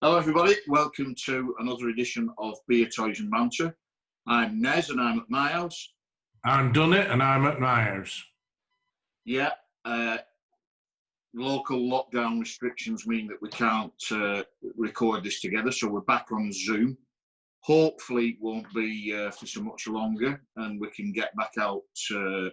Hello everybody, welcome to another edition of Beer, Toys and Banter. I'm Nez and I'm at my house. I'm Dunnett and I'm at my house. Yeah, local lockdown restrictions mean that we can't record this together, so we're back on Zoom. Hopefully it won't be for so much longer and we can get back out to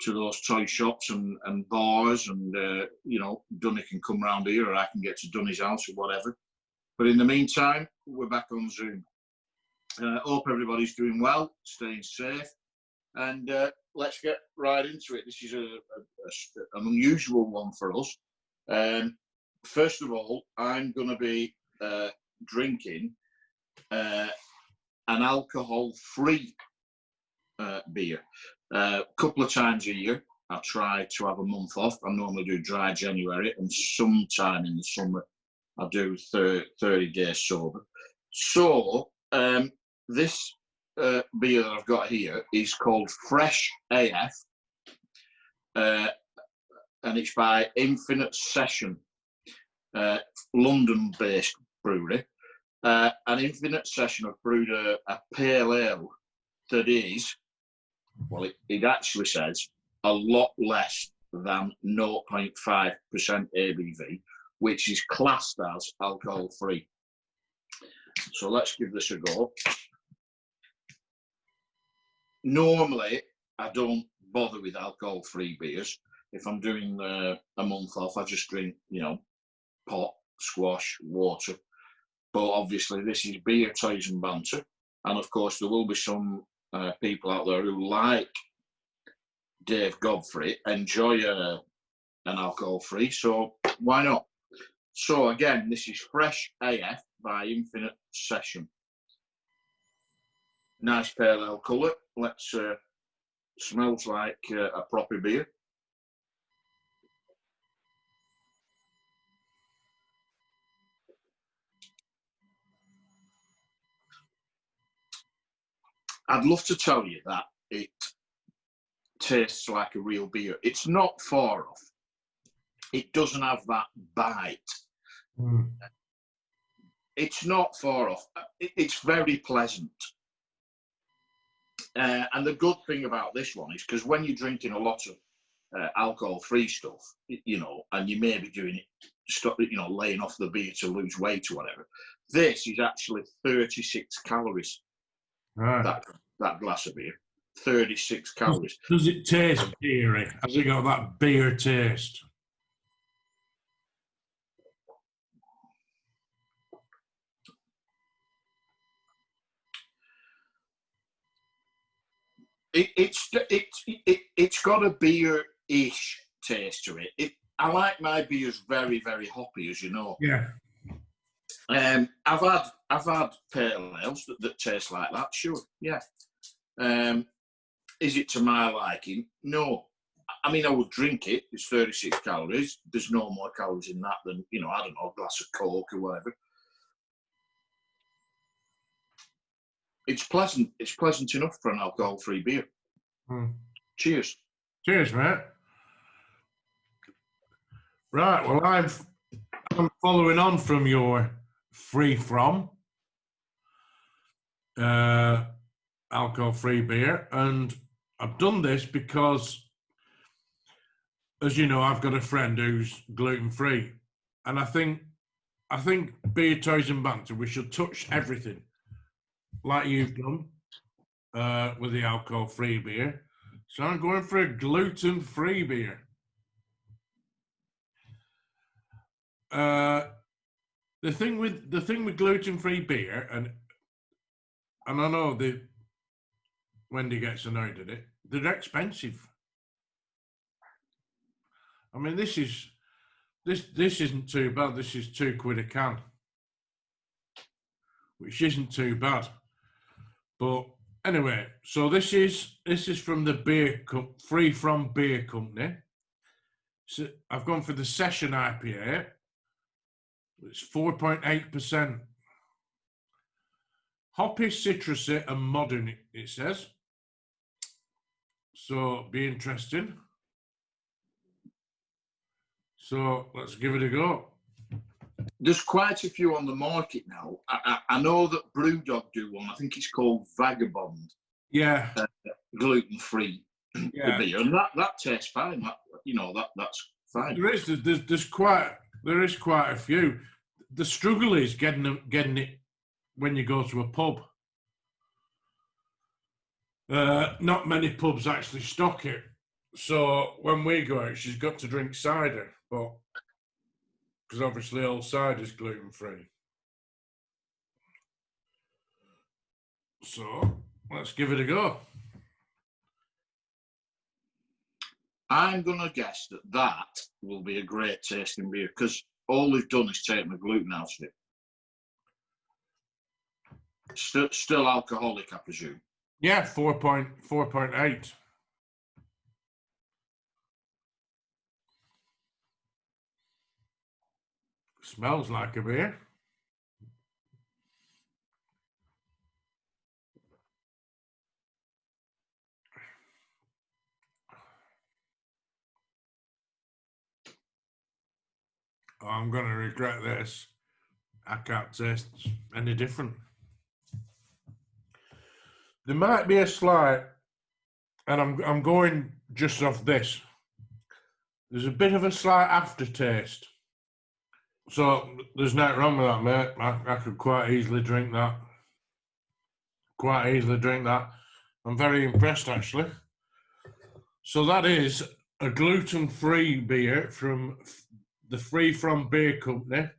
those toy shops and bars and, Dunnett can come round here or I can get to Dunny's house or whatever. But in the meantime, we're back on Zoom. Hope everybody's doing well, staying safe, and let's get right into it. This is an unusual one for us. First of all, I'm going to be drinking an alcohol-free beer. A couple of times a year, I try to have a month off. I normally do dry January, and sometime in the summer, I do 30 days sober. So this beer that I've got here is called Fresh AF, and it's by Infinite Session, London-based brewery. And Infinite Session have brewed a pale ale that is, well, it actually says a lot less than 0.5% ABV, which is classed as alcohol-free. So let's give this a go. Normally, I don't bother with alcohol-free beers. If I'm doing a month off, I just drink, pot, squash, water. But obviously, this is Beer, Toys and Banter. And of course, there will be some people out there who, like Dave Godfrey, enjoy an alcohol-free. So why not? So again, this is Fresh AF by Infinite Session. Nice pale ale colour. Let's smells like a proper beer. I'd love to tell you that it tastes like a real beer. It's not far off. It doesn't have that bite. It's not far off. It's very pleasant. And the good thing about this one is because when you're drinking a lot of alcohol-free stuff, and you may be doing it, laying off the beer to lose weight or whatever, this is actually 36 calories. Right. That glass of beer, 36 calories. Does it taste beery? Has it got that beer taste? It's got a beer-ish taste to it. I like my beers very, very hoppy, as you know. Yeah. I've had pale ales that taste like that. Sure, yeah. Is it to my liking? No. I mean, I would drink it. It's 36 calories. There's no more calories in that than I don't know, a glass of Coke or whatever. It's pleasant. It's pleasant enough for an alcohol-free beer. Cheers. Cheers, mate. Right, well, I'm following on from your free from alcohol-free beer, and I've done this because, as you know, I've got a friend who's gluten-free, and I think Beer, Toys and Banter, we should touch everything, like you've done with the alcohol-free beer. So I'm going for a gluten-free beer. The thing with gluten-free beer, and I know Wendy gets annoyed at it, they're expensive. I mean, this isn't too bad. This is £2 a can, which isn't too bad. But anyway, so this is from the Free From Beer Company. So I've gone for the Session IPA. It's 4.8%. Hoppy, citrusy, and modern, it says. So be interesting. So let's give it a go. There's quite a few on the market now. I know that Brewdog do one. I think it's called Vagabond, Yeah, gluten-free yeah. beer, and that tastes fine. That's fine. There is quite a few. The struggle is getting it when you go to a pub. Not many pubs actually stock it. So when we go out, she's got to drink cider, but because obviously all cider is gluten free. So let's give it a go. I'm going to guess that will be a great tasting beer because all they've done is taken the gluten out of it. Still alcoholic, I presume. Yeah, 4.8. Smells like a beer. Oh, I'm going to regret this. I can't taste any different. There might be a slight, and I'm going just off this. There's a bit of a slight aftertaste. So there's nothing wrong with that, mate. I could quite easily drink that. I'm very impressed, actually. So that is a gluten-free beer from the Free From Beer Company.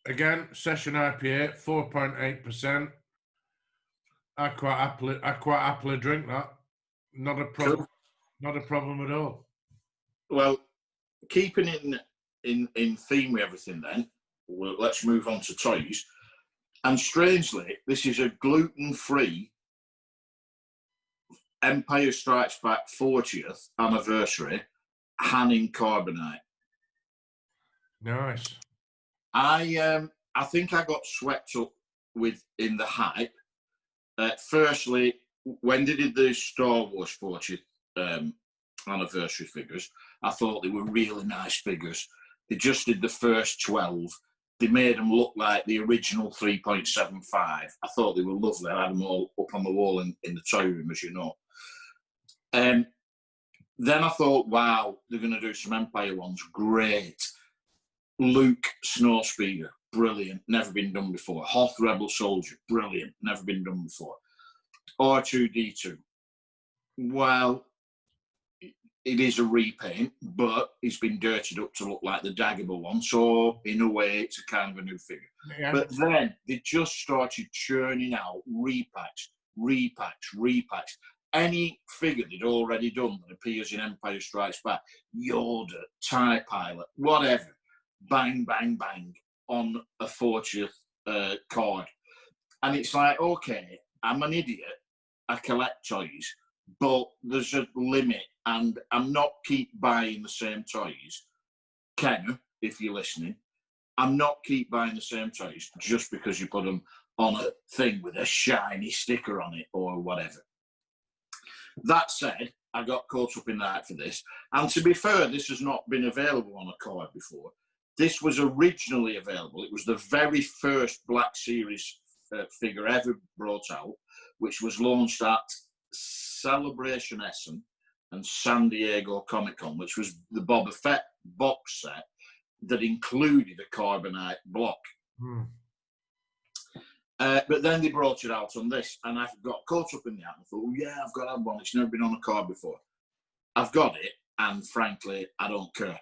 Again, session IPA, 4.8%. I quite happily drink that. Not a problem. Cool. Not a problem at all. Well, keeping in theme with everything, then let's move on to toys. And strangely, this is a gluten-free Empire Strikes Back 40th anniversary Hanning Carbonite. Nice. I think I got swept up in the hype. Firstly, when they did the Star Wars 40th anniversary figures, I thought they were really nice figures. They just did the first 12. They made them look like the original 3.75. I thought they were lovely. I had them all up on the wall in the toy room, as you know. Then I thought, wow, they're going to do some Empire ones. Great. Luke Snowspeeder, brilliant. Never been done before. Hoth Rebel Soldier, brilliant. Never been done before. R2-D2. Well, it is a repaint, but it's been dirtied up to look like the Dagobah one. So, in a way, it's a kind of a new figure. Yeah. But then they just started churning out repacks. Any figure they'd already done that appears in Empire Strikes Back, Yoda, TIE Pilot, whatever, bang, bang, bang, on a 40th card. And it's like, okay, I'm an idiot. I collect toys, but there's a limit, and I'm not keep buying the same toys. Ken, if you're listening, I'm not keep buying the same toys just because you put them on a thing with a shiny sticker on it or whatever. That said, I got caught up in the hype for this. And to be fair, this has not been available on a card before. This was originally available. It was the very first Black Series figure ever brought out, which was launched at Celebration Essen and San Diego Comic-Con, which was the Boba Fett box set that included a Carbonite block. But then they brought it out on this, and I got caught up in the app and thought, yeah, I've got to have one. It's never been on a card before. I've got it, and frankly, I don't care.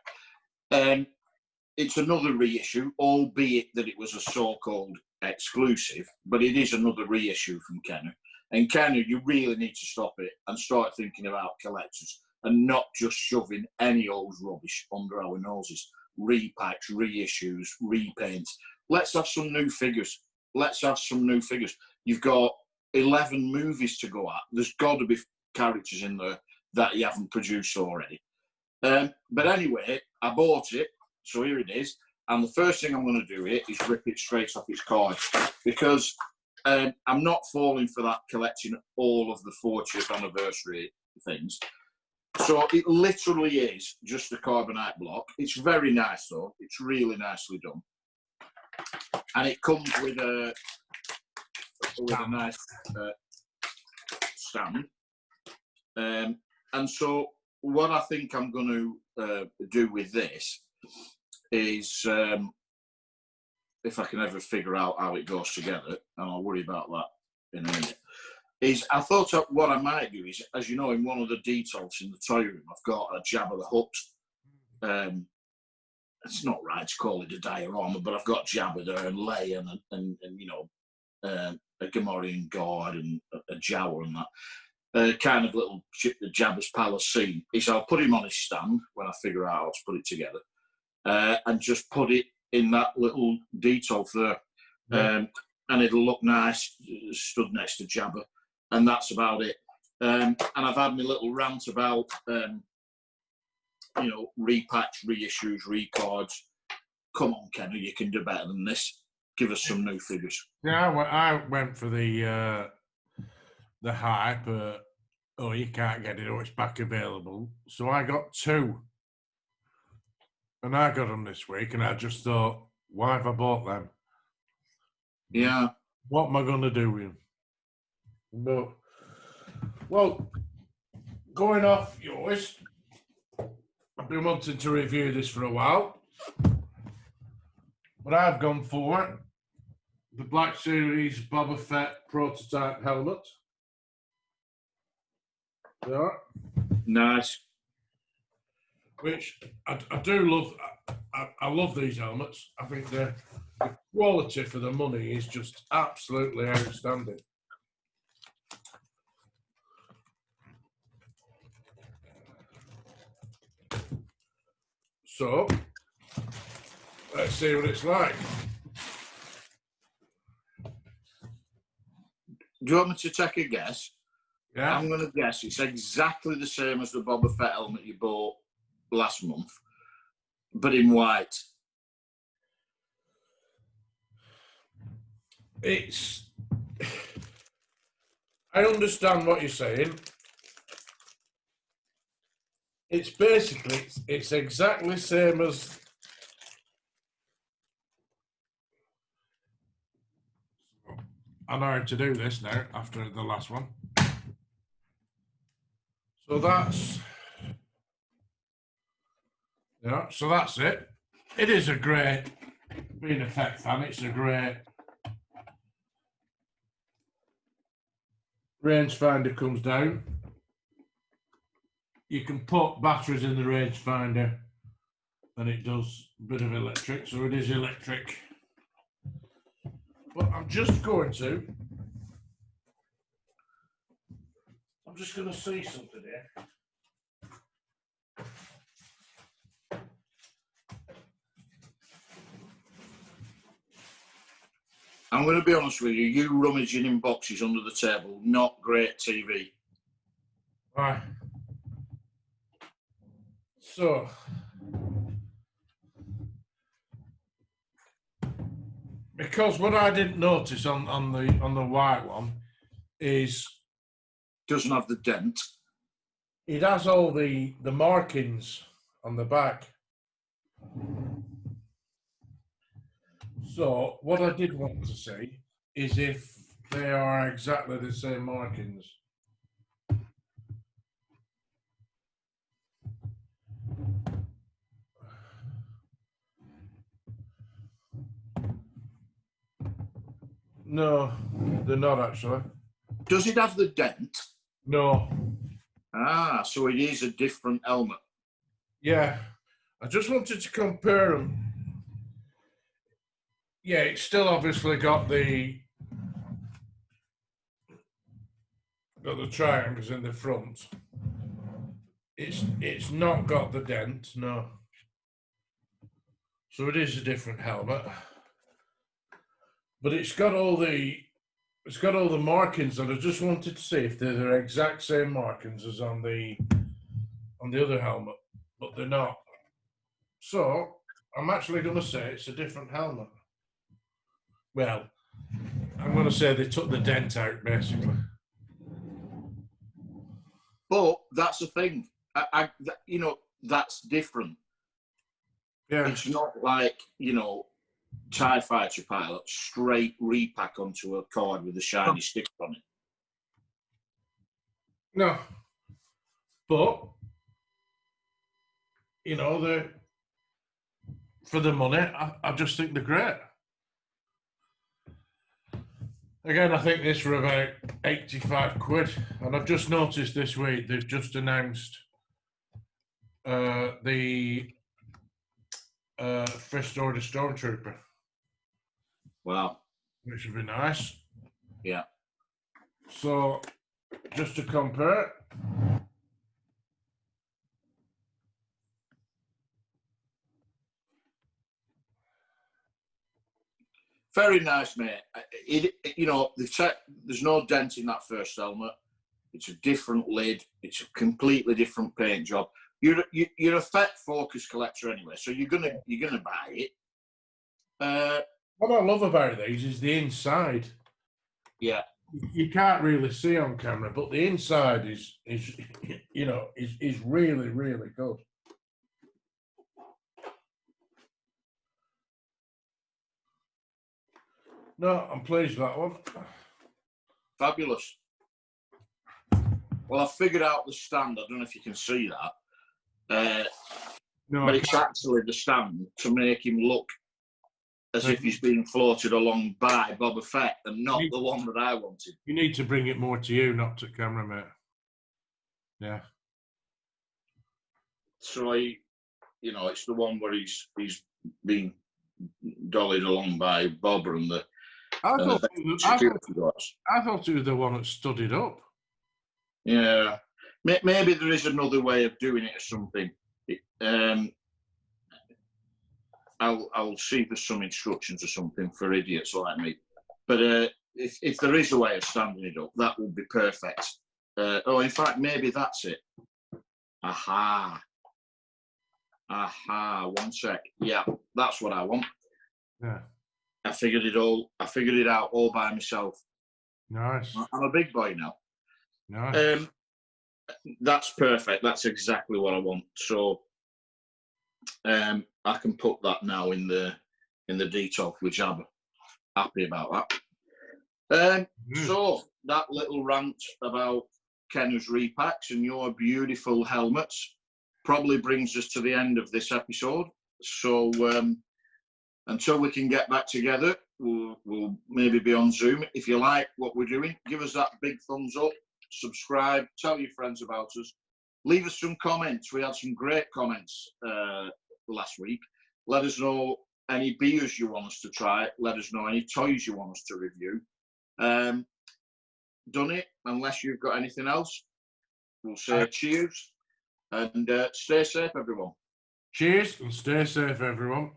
It's another reissue, albeit that it was a so-called exclusive, but it is another reissue from Kenner. And Kenner, you really need to stop it and start thinking about collectors and not just shoving any old rubbish under our noses. Repacks, reissues, repaints. Let's have some new figures. You've got 11 movies to go at. There's got to be characters in there that you haven't produced already. But anyway, I bought it, so here it is. And the first thing I'm going to do here is rip it straight off its card, because I'm not falling for that collecting all of the 40th anniversary things. So it literally is just a carbonite block. It's very nice though. It's really nicely done, and it comes with a nice stand. And so what I think I'm going to do with this is, if I can ever figure out how it goes together, and I'll worry about that in a minute, is I thought what I might do is, as you know, in one of the details in the toy room, I've got a Jabba the Hutt. It's not right to call it a diorama, but I've got Jabba there and Leia and you know, a Gamorrean guard and a Jawa and that. Kind of little Jabba's palace scene is I'll put him on his stand when I figure out how to put it together, and just put it in that little detail there. Yeah. And it'll look nice stood next to Jabba, and that's about it. And I've had my little rant about you know, repatch, reissues, records. Come on, Kenny, you can do better than this. Give us some new figures. Yeah, I went for the hype. Oh, you can't get it. Oh, it's back available. So I got 2, and I got them this week. And I just thought, why have I bought them? Yeah. What am I going to do with them? But, well, going off yours, I've been wanting to review this for a while, but I've gone for the Black Series Boba Fett prototype helmet. Yeah. Nice. Which I do love. I love these helmets. I think the quality for the money is just absolutely outstanding. So, let's see what it's like. Do you want me to take a guess? Yeah. I'm going to guess it's exactly the same as the Boba Fett helmet you bought last month, but in white. I understand what you're saying. It's basically, it's exactly the same as I know how to do this now after the last one. So that's, yeah, so that's it. It is a great, being a Fett fan, it's a great rangefinder comes down. You can put batteries in the rangefinder and it does a bit of electric, so it is electric. But I'm just going to see something here. I'm going to be honest with you, you rummaging in boxes under the table, not great TV. Right. So, because what I didn't notice on the white one is doesn't have the dent. It has all the markings on the back. So what I did want to see is if they are exactly the same markings. No, they're not actually. Does it have the dent? No. Ah, so it is a different helmet. Yeah, I just wanted to compare them. Yeah, it's still obviously got the triangles in the front. It's not got the dent, no. So it is a different helmet, but it's got all the markings, and I just wanted to see if they're the exact same markings as on the other helmet, but they're not. So I'm actually going to say it's a different helmet. Well, I'm going to say they took the dent out, basically. But that's the thing. you know, that's different. Yeah. It's not like, you know, TIE fighter pilot straight repack onto a card with a shiny sticker on it. No. But, you know, for the money, I just think they're great. Again, I think this for about 85 quid. And I've just noticed this week they've just announced the First Order Stormtrooper. Wow. Which would be nice. Yeah. So, just to compare. Very nice, mate. You know, there's no dent in that first helmet. It's a different lid. It's a completely different paint job. You're a Fett Focus collector anyway, so you're gonna buy it. What I love about these is the inside. Yeah. You can't really see on camera, but the inside is you know, is really, really good. No, I'm pleased with that one. Fabulous. Well, I figured out the stand. I don't know if you can see that. No, but it's actually the stand to make him look as if he's being floated along by Boba Fett and not the one that I wanted. You need to bring it more to you, not to camera, mate. Yeah. So you know, it's the one where he's being dollied along by Boba and the security guards. I thought it was the one that studied up. Yeah. Maybe there is another way of doing it or something. I'll see if there's some instructions or something for idiots like me. But if there is a way of standing it up, that would be perfect. In fact, maybe that's it. Aha. 1 sec. Yeah, that's what I want. Yeah. I figured it out all by myself. Nice. I'm a big boy now. Nice. That's perfect. That's exactly what I want. So I can put that now in the detail, which I'm happy about that. So that little rant about Kenner's repacks and your beautiful helmets probably brings us to the end of this episode. So until we can get back together, we'll maybe be on Zoom. If you like what we're doing, give us that big thumbs up, subscribe, tell your friends about us, leave us some comments. We had some great comments last week. Let us know any beers you want us to try. Let us know any toys you want us to review. Done it. Unless you've got anything else, we'll say cheers and stay safe, everyone. Cheers and stay safe, everyone.